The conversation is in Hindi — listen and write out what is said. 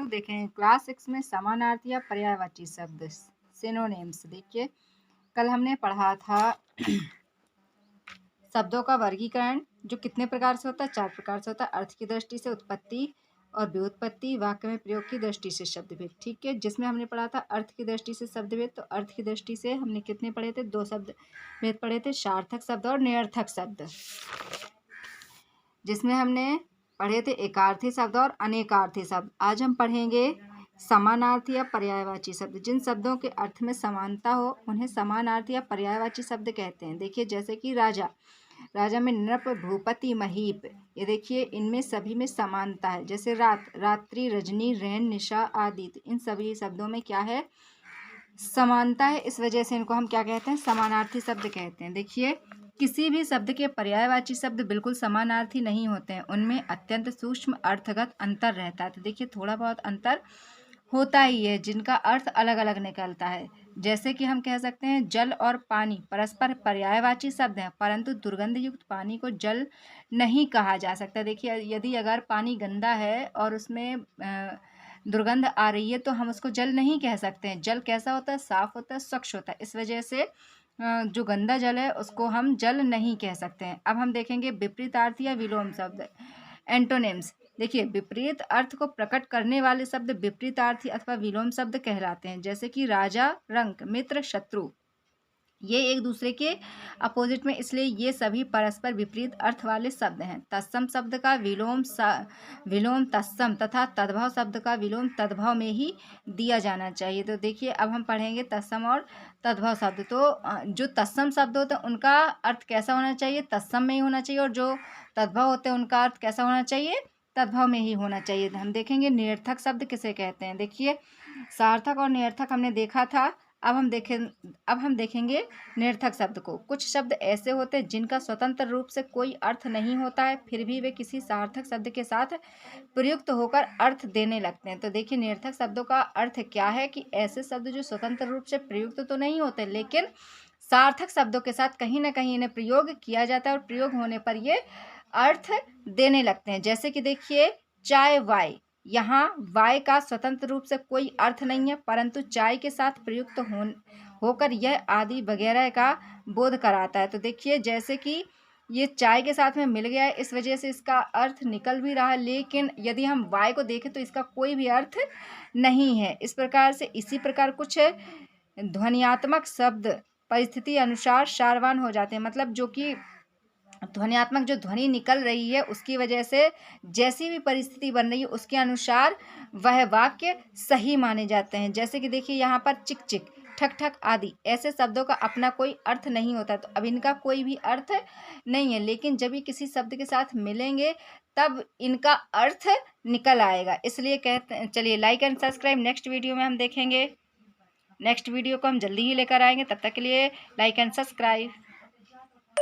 लोग देखें क्लास 6 में समानार्थी या पर्यायवाची शब्द सिनोनिम्स। देखिए कल हमने पढ़ा था शब्दों का वर्गीकरण जो कितने प्रकार से होता है, 4 प्रकार से होता है। अर्थ की दृष्टि से, उत्पत्ति और व्युत्पत्ति, वाक्य में प्रयोग की दृष्टि से शब्दभेद। ठीक है, जिसमें हमने पढ़ा था अर्थ की दृष्टि से शब्दभेद। तो अर्थ की दृष्टि से हमने कितने पढ़े थे, 2 शब्द भेद पढ़े थे, सार्थक शब्द और निरर्थक शब्द। जिसमें हमने पढ़े थे एकार्थी शब्द और अनेकार्थी शब्द। आज हम पढ़ेंगे समानार्थी या पर्यायवाची शब्द। जिन शब्दों के अर्थ में समानता हो उन्हें समानार्थी या पर्यायवाची शब्द कहते हैं। देखिए जैसे कि राजा, राजा में नृप, भूपति, महीप, ये देखिए इनमें सभी में समानता है। जैसे रात, रात्रि, रजनी, रैन, निशा, आदित्य, इन सभी शब्दों में क्या है, समानता है। इस वजह से इनको हम क्या कहते हैं, समानार्थी शब्द कहते हैं। देखिए किसी भी शब्द के पर्यायवाची शब्द बिल्कुल समानार्थी नहीं होते हैं, उनमें अत्यंत सूक्ष्म अर्थगत अंतर रहता है। तो देखिए थोड़ा बहुत अंतर होता ही है जिनका अर्थ अलग अलग निकलता है। जैसे कि हम कह सकते हैं जल और पानी परस्पर पर्यायवाची शब्द हैं, परंतु दुर्गंध युक्त पानी को जल नहीं कहा जा सकता। देखिए यदि अगर पानी गंदा है और उसमें दुर्गंध आ रही है तो हम उसको जल नहीं कह सकते हैं। जल कैसा होता है, साफ होता है, स्वच्छ होता है। इस वजह से जो गंदा जल है उसको हम जल नहीं कह सकते हैं। अब हम देखेंगे विपरीतार्थी या विलोम शब्द, एंटोनिम्स। देखिए विपरीत अर्थ को प्रकट करने वाले शब्द विपरीतार्थी अथवा विलोम शब्द कहलाते हैं। जैसे कि राजा, रंक, मित्र, शत्रु, ये एक दूसरे के अपोजिट में, इसलिए ये सभी परस्पर विपरीत अर्थ वाले शब्द हैं। तत्सम शब्द का विलोम तत्सम तथा तद्भव शब्द का विलोम तद्भव में ही दिया जाना चाहिए। तो देखिए अब हम पढ़ेंगे तत्सम और तद्भव शब्द। तो जो तत्सम शब्द होते हैं उनका अर्थ कैसा होना चाहिए, तत्सम में ही होना चाहिए, और जो तद्भव होते हैं उनका अर्थ कैसा होना चाहिए, तद्भव में ही होना चाहिए। हम देखेंगे निरर्थक शब्द किसे कहते हैं। देखिए सार्थक और निरर्थक हमने देखा था। अब हम देखेंगे निरर्थक शब्द को। कुछ शब्द ऐसे होते हैं जिनका स्वतंत्र रूप से कोई अर्थ नहीं होता है, फिर भी वे किसी सार्थक शब्द के साथ प्रयुक्त होकर अर्थ देने लगते हैं। तो देखिए निरर्थक शब्दों का अर्थ क्या है कि ऐसे शब्द जो स्वतंत्र रूप से प्रयुक्त तो नहीं होते लेकिन सार्थक शब्दों के साथ कहीं ना कहीं इन्हें प्रयोग किया जाता है और प्रयोग होने पर ये अर्थ देने लगते हैं। जैसे कि देखिए चाय, वाय, यहाँ वाय का स्वतंत्र रूप से कोई अर्थ नहीं है, परंतु चाय के साथ प्रयुक्त होकर यह आदि वगैरह का बोध कराता है। तो देखिए जैसे कि ये चाय के साथ में मिल गया है, इस वजह से इसका अर्थ निकल भी रहा है, लेकिन यदि हम वाय को देखें तो इसका कोई भी अर्थ नहीं है। इस प्रकार से इसी प्रकार कुछ ध्वनियात्मक शब्द परिस्थिति अनुसार सारवान हो जाते हैं। मतलब जो कि ध्वनियात्मक जो ध्वनि निकल रही है उसकी वजह से जैसी भी परिस्थिति बन रही है उसके अनुसार वह वाक्य सही माने जाते हैं। जैसे कि देखिए यहाँ पर चिक चिक, ठक ठक आदि ऐसे शब्दों का अपना कोई अर्थ नहीं होता, तो अब इनका कोई भी अर्थ नहीं है, लेकिन जब ये किसी शब्द के साथ मिलेंगे तब इनका अर्थ निकल आएगा। इसलिए कहते हैं, चलिए like and subscribe. Next video में हम देखेंगे, नेक्स्ट वीडियो को हम जल्दी ही लेकर आएंगे। तब तक के लिए लाइक एंड सब्सक्राइब।